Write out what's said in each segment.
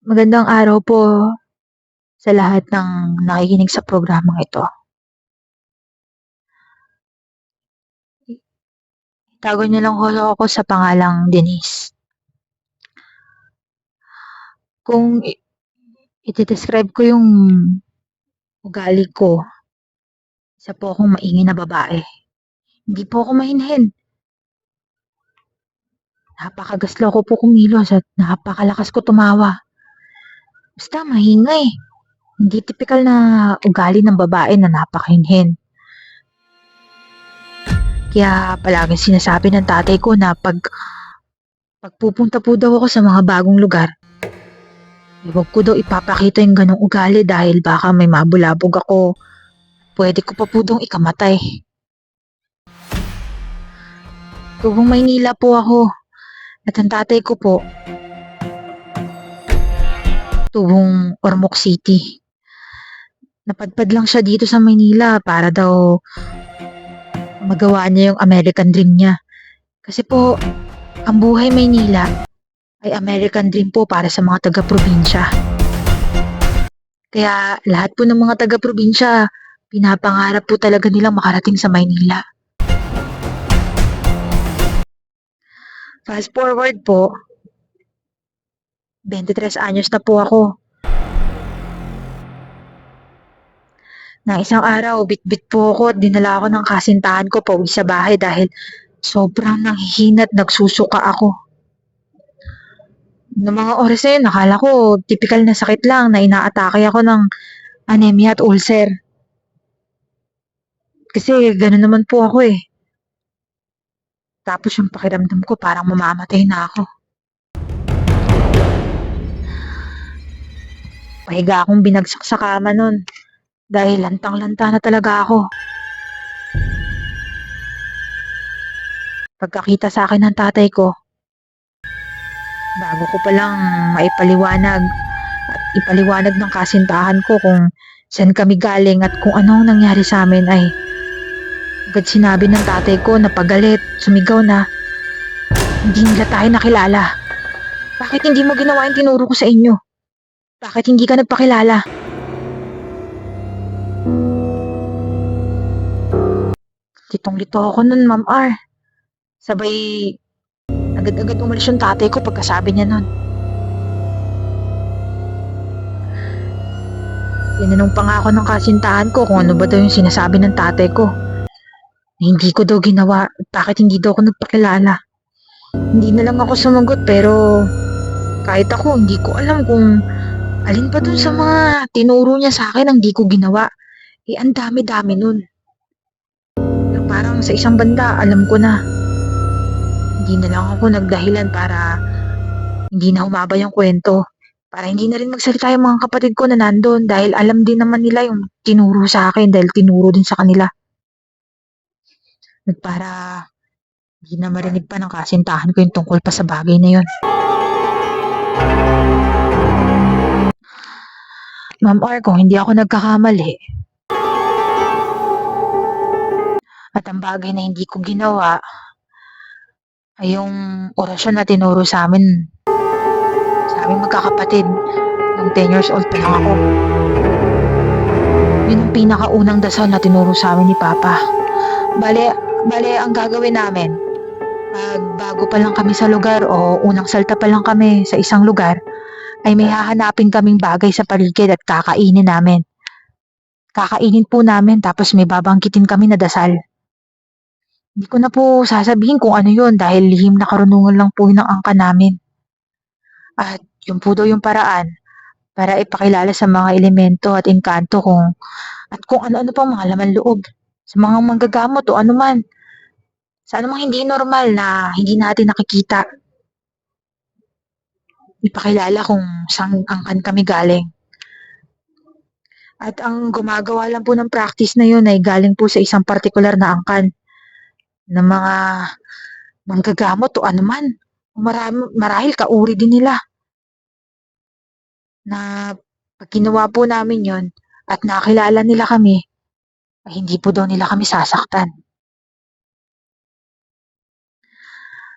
Magandang araw po sa lahat ng nakikinig sa programang ito. Tago niyo lang ho ako sa pangalang Denise. Kung ite-describe ko yung ugali ko, isa po akong maingay na babae. Hindi po ako mahinhin. Napakagasla ko po kumilos at napakalakas ko tumawa. Basta maingay. Hindi tipikal na ugali ng babae na napakahinhin. Kaya palaging sinasabi ng tatay ko na pagpupunta po daw ako sa mga bagong lugar, huwag ko daw ipapakita yung ganong ugali dahil baka may mabulabog ako. Pwede ko pa po daw ikamatay. Tubong Maynila po ako at ang tatay ko po, tubong Ormoc City. Napadpad lang siya dito sa Maynila para daw magawa niya yung American Dream niya. Kasi po, ang buhay Maynila ay American Dream po para sa mga taga-probinsya. Kaya lahat po ng mga taga-probinsya, pinapangarap po talaga nilang makarating sa Maynila. Fast forward po, 23 anyos na po ako. Na isang araw, bitbit po ako at dinala ako ng kasintahan ko pauwi sa bahay dahil sobrang nanghihina at nagsusuka ako. Noong mga oras na yun, nakala ko typical na sakit lang na inaatake ako ng anemia at ulcer. Kasi gano'n naman po ako eh. Tapos yung pakiramdam ko parang mamamatay na ako. Pahiga akong binagsak sa kama nun dahil lantang-lanta na talaga ako. Pagkakita sa akin ng tatay ko, bago ko palang maipaliwanag at ipaliwanag ng kasintahan ko kung saan kami galing at kung anong nangyari sa amin ay agad sinabi ng tatay ko na pagalit, sumigaw na hindi nila tayo nakilala. Bakit hindi mo ginawa yung tinuro ko sa inyo? Bakit hindi ka nagpakilala? Litong-lito ako nun, Ma'am R. Sabay, agad-agad umalis yung tatay ko pagkasabi niya nun. Tinanong pa nga ako ng kasintahan ko kung ano ba daw yung sinasabi ng tatay ko. Hindi ko daw ginawa at bakit hindi daw ako nagpakilala. Hindi na lang ako sumagot pero kahit ako hindi ko alam kung alin pa dun sa mga tinuro niya sa akin ang di ko ginawa. Eh ang dami-dami nun. Pero parang sa isang banda alam ko na. Hindi na lang ako nagdahilan para hindi na humaba yung kwento. Para hindi na rin magsalita yung mga kapatid ko na nandun dahil alam din naman nila yung tinuro sa akin dahil tinuro din sa kanila. At para hindi na marinig pa ng kasintahan ko yung tungkol pa sa bagay na yun. Ma'am R, kung hindi ako nagkakamali, at ang bagay na hindi ko ginawa ay yung orasyon na tinuro sa amin, sa aming magkakapatid, nung 10 years old pa lang ako. Yun ang pinakaunang dasal na tinuro sa amin ni Papa. Bale, ang gagawin namin, pag bago pa lang kami sa lugar o unang salta pa lang kami sa isang lugar, ay may hahanapin kaming bagay sa paligid at kakainin namin. Kakainin po namin tapos may babanggitin kami na dasal. Hindi ko na po sasabihin kung ano yun dahil lihim na karunungan lang po yun ng angkan namin. At yun po daw yung paraan para ipakilala sa mga elemento at engkanto kung ano-ano pang mga laman loob sa mga manggagamot o anuman. Sa anumang hindi normal na hindi natin nakikita. Ipakilala kung saan angkan kami galing. At ang gumagawa lang po ng practice na yun ay galing po sa isang partikular na angkan ng mga manggagamot o anuman. Marahil kauri din nila na Pag ginawa po namin yon at nakilala nila kami, ay hindi po daw nila kami sasaktan.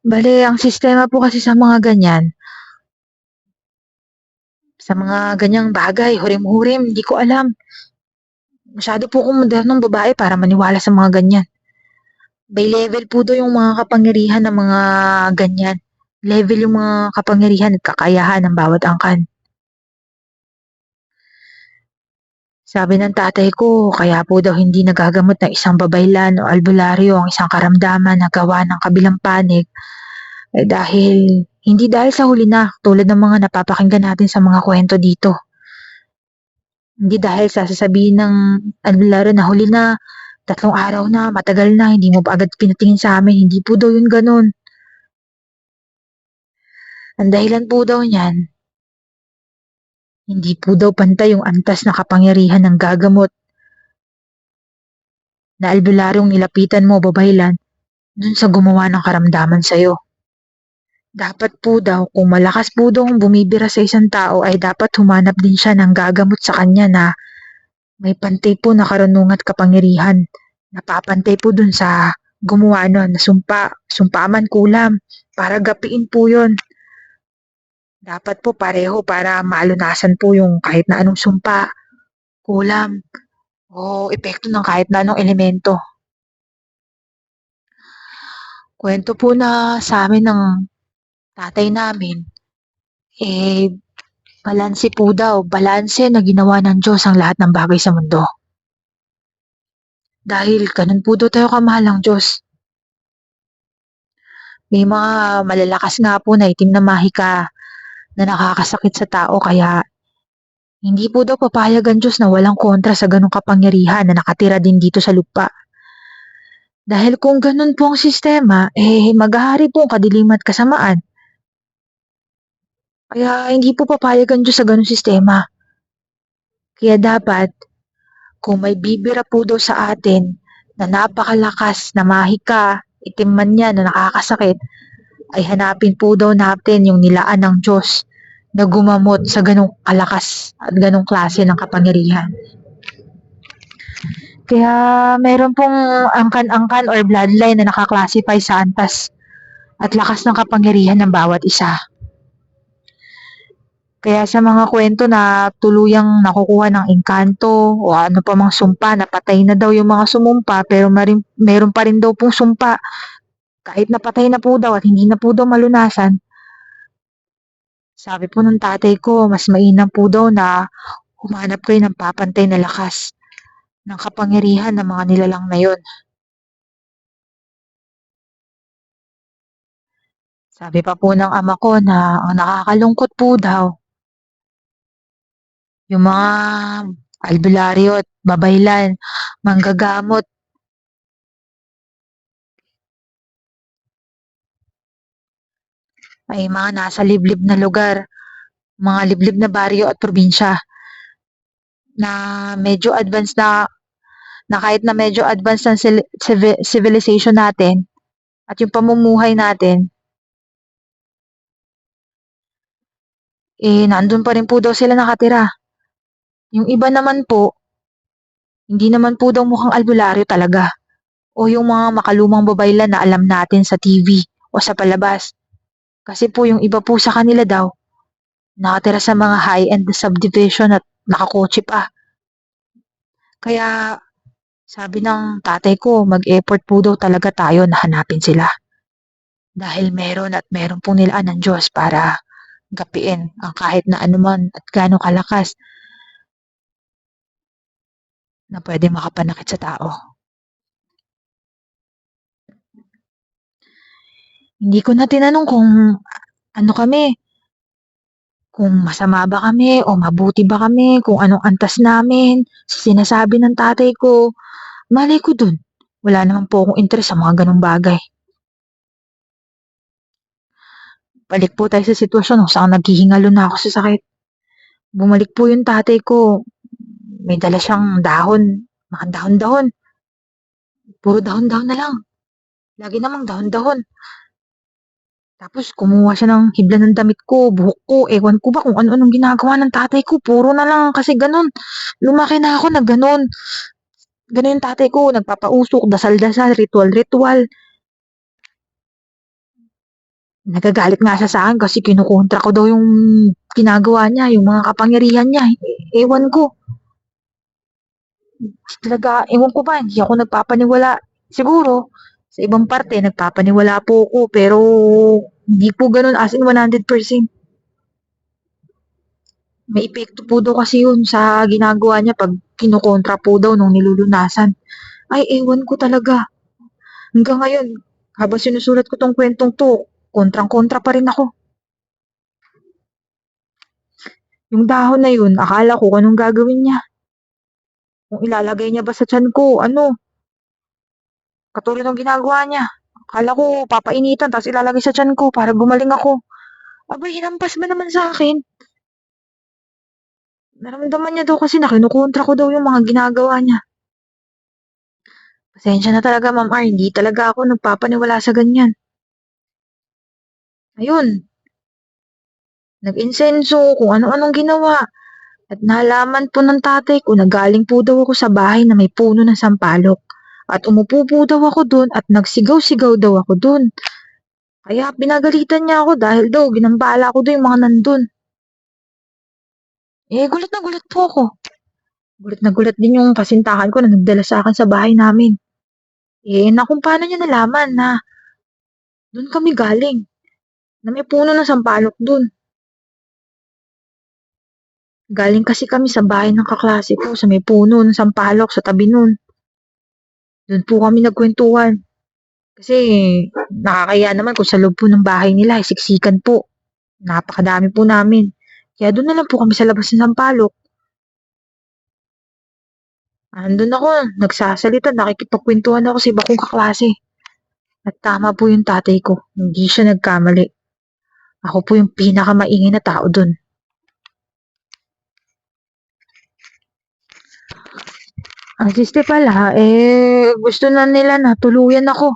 Bale, ang sistema po kasi sa mga ganyan, sa mga ganyang bagay, hurim-hurim, hindi ko alam. Masyado po akong modernong babae para maniwala sa mga ganyan. By level po daw yung mga kapangyarihan ng mga ganyan. Level yung mga kapangyarihan at kakayahan ng bawat angkan. Sabi ng tatay ko, kaya po daw hindi nagagamot ng isang babaylan o albularyo ang isang karamdaman na gawa ng kabilang panig ay hindi dahil sa huli na tulad ng mga napapakinggan natin sa mga kwento dito. Hindi dahil sa sasabihin ng albularyo na huli na, 3 araw na, matagal na, hindi mo pa agad pinatingin sa amin. Hindi po daw yun ganun. Ang dahilan po daw niyan, hindi po daw pantay yung antas na kapangyarihan ng gagamot na albularyong nilapitan mo, babaylan, dun sa gumawa ng karamdaman sa'yo. Dapat po daw, kung malakas po daw ang bumibira sa isang tao, ay dapat humanap din siya ng gagamot sa kanya na may pantay po na karunungan at kapangyarihan. Napapantay po dun sa gumawa nun, na sumpa man kulam, para gapiin po yun. Dapat po pareho para malunasan po yung kahit na anong sumpa, kulam, o epekto ng kahit na anong elemento. Kwento po na sa amin ng tatay namin, eh, balanse na ginawa ng Diyos ang lahat ng bagay sa mundo. Dahil ganun po daw tayo kamahal ng Diyos. May mga malalakas nga po na itim na mahika na nakakasakit sa tao kaya hindi po daw papayag ang Diyos na walang kontra sa ganong kapangyarihan na nakatira din dito sa lupa. Dahil kung ganun po ang sistema, maghahari po ang kadiliman at kasamaan. Kaya hindi po papayag ang Diyos sa ganung sistema. Kaya dapat, kung may bibira po daw sa atin na napakalakas na mahika, itim man yan na nakakasakit, ay hanapin po daw natin yung nilaan ng Diyos na gumamot sa ganong kalakas at ganong klase ng kapangyarihan. Kaya meron pong angkan-angkan or bloodline na nakaklasify sa antas at lakas ng kapangyarihan ng bawat isa. Kaya sa mga kwento na tuluyang nakukuha ng engkanto o ano pa mang sumpa, napatay na daw yung mga sumumpa pero meron pa rin daw pong sumpa kahit napatay na po daw at hindi na po daw malunasan. Sabi po ng tatay ko, mas mainam po daw na humanap kayo ng papantay na lakas ng kapangyarihan ng mga nilalang na yon. Sabi pa po ng ama ko na ang nakakalungkot po daw, yung mga albularyo at babaylan, manggagamot, ay mga nasa liblib na lugar, mga liblib na baryo at probinsya na medyo advanced na kahit na medyo advanced ang civilization natin at yung pamumuhay natin, nandun pa rin po daw sila nakatira. Yung iba naman po, hindi naman po daw mukhang albularyo talaga. O yung mga makalumang babaylan na alam natin sa TV o sa palabas. Kasi po yung iba po sa kanila daw, nakatira sa mga high-end subdivision at nakakotse pa. Kaya sabi ng tatay ko, mag-effort po daw talaga tayo na hanapin sila. Dahil meron pong nilaan ng Diyos para gapiin ang kahit na anuman at gaano kalakas na pwede makapanakit sa tao. Hindi ko na tinanong kung ano kami, kung masama ba kami o mabuti ba kami, kung anong antas namin, sinasabi ng tatay ko. Malay ko dun, wala naman po akong interes sa mga ganong bagay. Balik po tayo sa sitwasyon kung saan naghihingalo na ako sa sakit. Bumalik po yung tatay ko. May dala siyang dahon, mga dahon-dahon. Puro dahon-dahon na lang. Lagi namang dahon-dahon. Tapos kumuha siya ng hibla ng damit ko, buhok ko, ewan ko ba kung ano-anong ginagawa ng tatay ko. Puro na lang kasi gano'n. Lumaki na ako na gano'n. Gano'n yung tatay ko, nagpapausok, dasal-dasal, ritual-ritual. Nagagalit nga siya sa'kin kasi kinukontra ko daw yung ginagawa niya, yung mga kapangyarihan niya. Ewan ko. Talaga, ewan ko ba, hindi ako nagpapaniwala. Siguro, sa ibang parte, nagpapaniwala po ako, pero hindi po ganun as in 100%. May epekto po daw kasi yun sa ginagawa niya pag kinukontra po daw nung nilulunasan. Ay, ewan ko talaga. Hanggang ngayon, habang sinusulat ko tong kwentong to, kontrang-kontra pa rin ako. Yung dahon na yun, akala ko anong gagawin niya. Kung ilalagay niya ba sa tiyan ko, ano, katulad ng ginagawa niya. Akala ko papainitan tapos ilalagay sa tiyan ko para gumaling ako. Abay, hinampas ba naman sa akin? Naramdaman niya daw kasi na kinukontra ko daw yung mga ginagawa niya. Pasensya na talaga, Ma'am R, hindi talaga ako nagpapaniwala sa ganyan. Ayun, nag-insenso, kung ano-anong ginawa. At nalaman po ng tatay ko na galing po daw ako sa bahay na may puno ng sampalok. At umupo po daw ako dun at nagsigaw-sigaw daw ako dun. Kaya pinagalitan niya ako dahil daw ginambala ko daw yung mga nandun. Gulat na gulat po ako. Gulat na gulat din yung kasintahan ko na nagdala sa akin sa bahay namin. Kung paano niya nalaman na dun kami galing, na may puno ng sampalok dun. Galing kasi kami sa bahay ng kaklase ko sa may puno ng sampalok sa tabi nun. Dun po kami nagkwentuhan. Kasi nakakaya naman kung sa loob po ng bahay nila, siksikan po. Napakadami po namin. Kaya doon na lang po kami sa labas ng sampalok. Andun ako, nagsasalita, nakikipagkwentuhan ako sa iba kong kaklase. At tama po yung tatay ko, hindi siya nagkamali. Ako po yung pinakamaingay na tao dun. Ang siste pala, gusto na nila na tuluyan ako.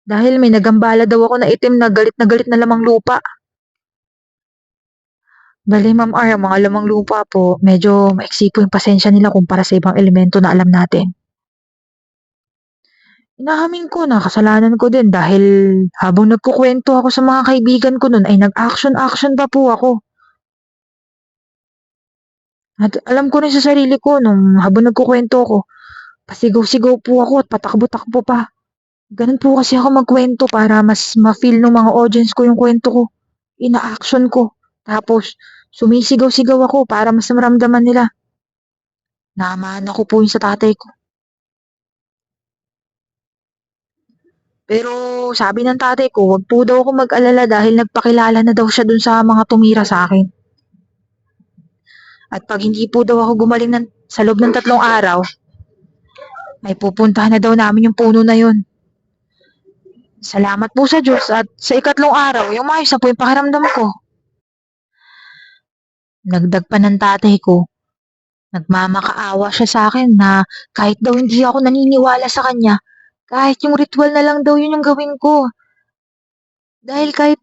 Dahil may nagambala daw ako na itim na galit na lamang lupa. Bale, Ma'am R, ang mga lamang lupa po, medyo maiksi po yung pasensya nila kumpara sa ibang elemento na alam natin. Inahamin ko na kasalanan ko din dahil habang nagkukwento ako sa mga kaibigan ko nun ay nag-action-action pa po ako. At alam ko rin sa sarili ko nung habang nagkukwento ako, pasigaw-sigaw po ako at patakbo-takbo pa. Ganun po kasi ako magkwento para mas ma-feel ng mga audience ko yung kwento ko. Ina-action ko. Tapos, sumisigaw-sigaw ako para mas maramdaman nila. Naamahan ako po yun sa tatay ko. Pero sabi ng tatay ko, wag po daw ako mag-alala dahil nagpakilala na daw siya dun sa mga tumira sa akin. At pag hindi po daw ako gumaling sa loob ng 3 araw, may pupuntahan na daw namin yung puno na yun. Salamat po sa Diyos at sa ikatlong araw, yung maayos na po yung pakiramdam ko. Nagdag pa ng tatay ko, nagmamakaawa siya sa akin na kahit daw hindi ako naniniwala sa kanya, kahit yung ritual na lang daw yun yung gawin ko. Dahil kahit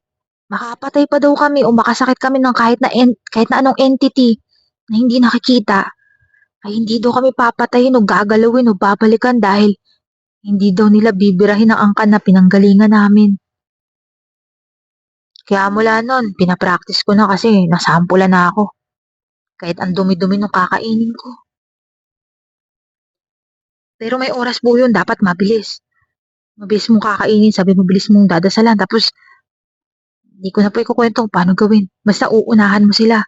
makapatay pa daw kami o makasakit kami ng kahit na anong entity na hindi nakikita, ay hindi daw kami papatayin o gagalawin o babalikan dahil hindi daw nila bibirahin ang angkan na pinanggalingan namin. Kaya mula nun, pinapractice ko na kasi nasampulan na ako. Kahit ang dumi-dumi nung kakainin ko. Pero may oras po yun, dapat mabilis. Mabilis mong kakainin, sabi mabilis mong dadasalan. Tapos, hindi ko na po ikukwento kung paano gawin. Basta uunahan mo sila.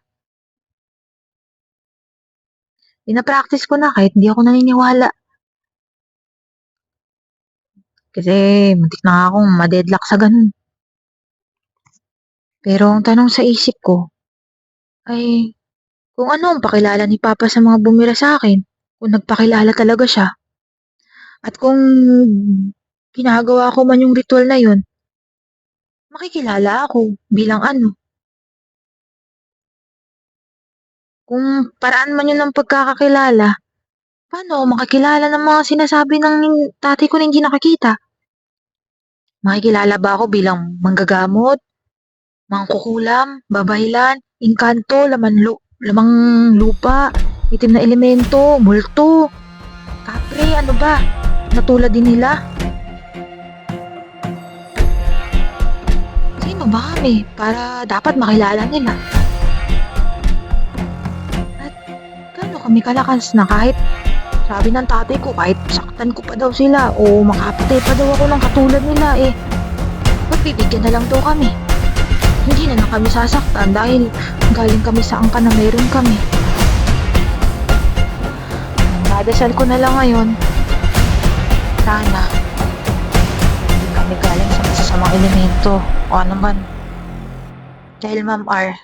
Pinapractice ko na kahit hindi ako naniniwala. Kasi muntik na nga akong ma-deadlock sa ganun. Pero ang tanong sa isip ko ay kung ano ang pakilala ni Papa sa mga bumira sa akin. Kung nagpakilala talaga siya. At kung ginagawa ko man yung ritual na yun, makikilala ako bilang ano. Kung paraan man yun ng pagkakakilala, paano ako makakilala ng mga sinasabi ng tatay ko na hindi nakakita? Makikilala ba ako bilang manggagamot, mangkukulam, babaylan, engkanto, lamang lupa, itim na elemento, multo, kapre, ano ba? Natulad din nila. Sino ba kami para dapat makilala nila? At gaano kami kalakas na kahit sabi ng tatay ko kahit saktan ko pa daw sila o makapatay pa daw ako ng katulad nila pagbibigyan na lang daw kami. Hindi na lang kami sasaktan dahil galing kami sa angkan na meron kami. Ang dadasal ko na lang ngayon, sana hindi kami galing sa masasamang elemento o ano man. Dahil Ma'am R,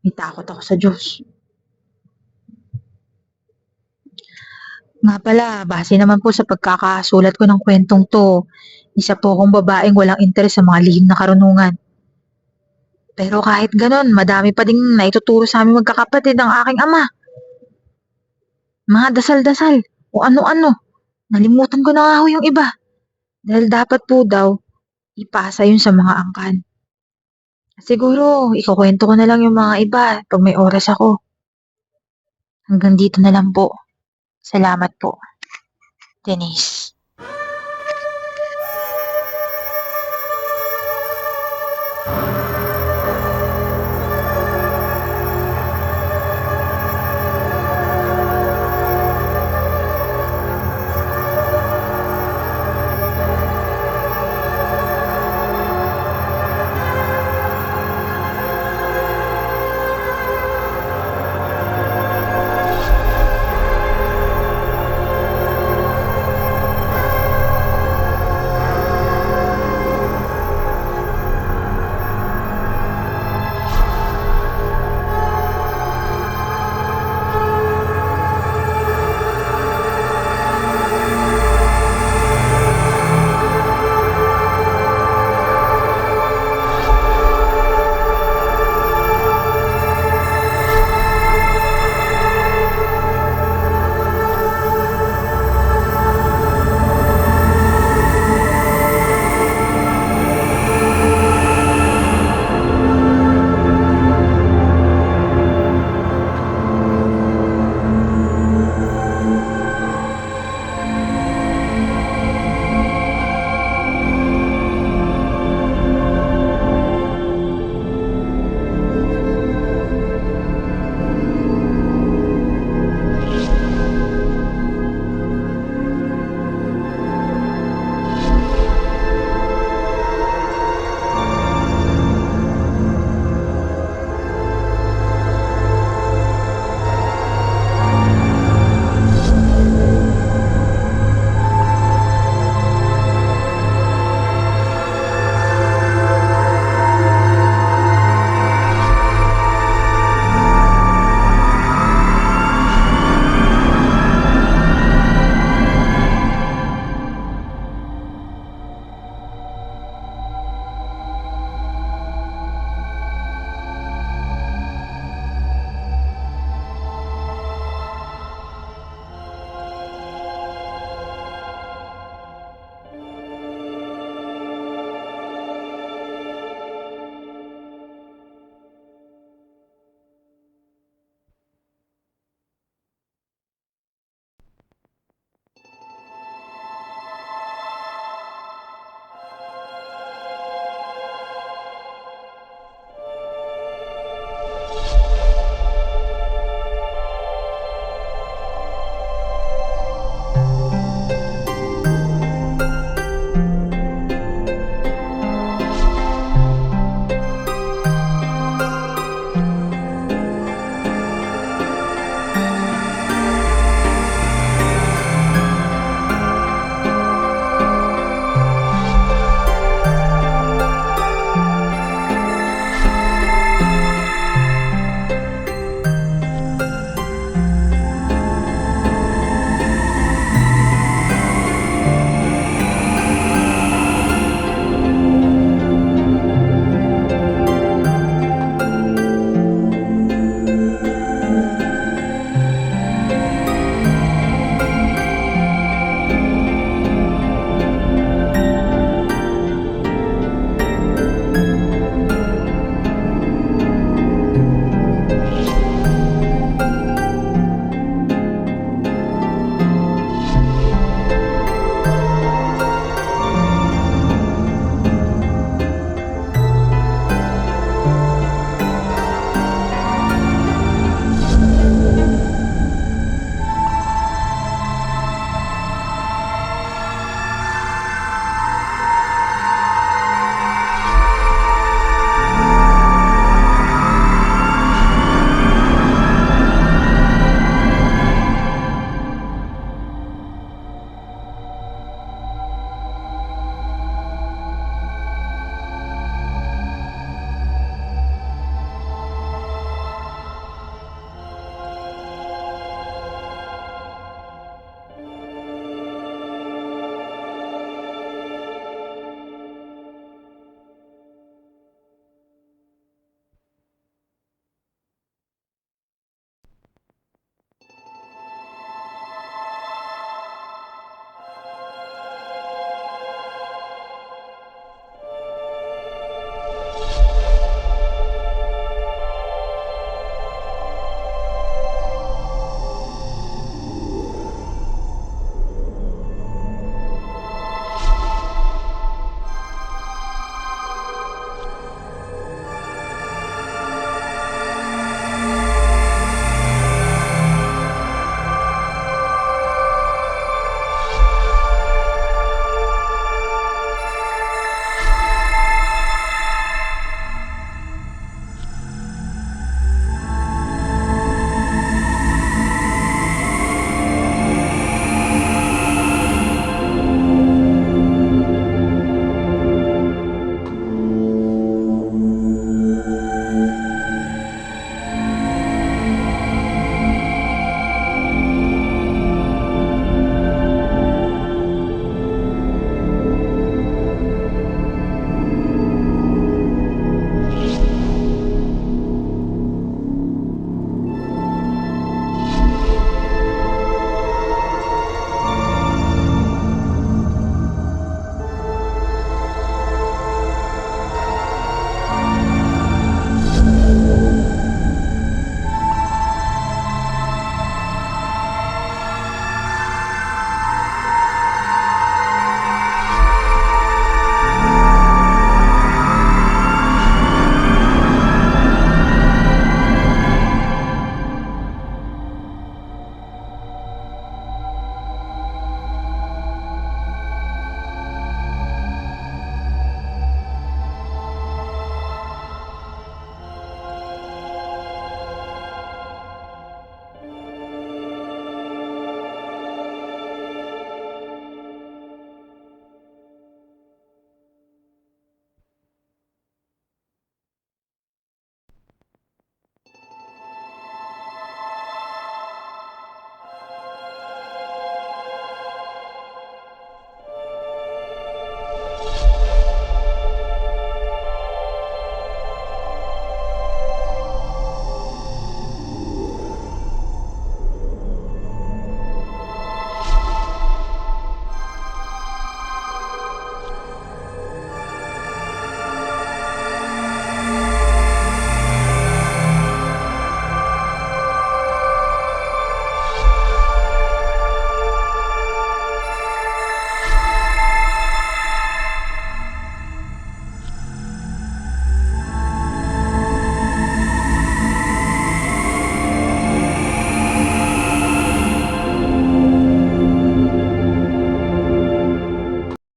may takot ako sa Diyos. Nga pala, base naman po sa pagkakasulat ko ng kwentong to, isa po akong babaeng walang interes sa mga lihim na karunungan. Pero kahit ganon, madami pa ding naituturo sa aming magkakapatid ang aking ama. Mga dasal-dasal o ano-ano. Nalimutan ko na nga ho yung iba. Dahil dapat po daw, ipasa yun sa mga angkan. Siguro, ikukwento ko na lang yung mga iba pag may oras ako. Hanggang dito na lang po. Salamat po, Denise.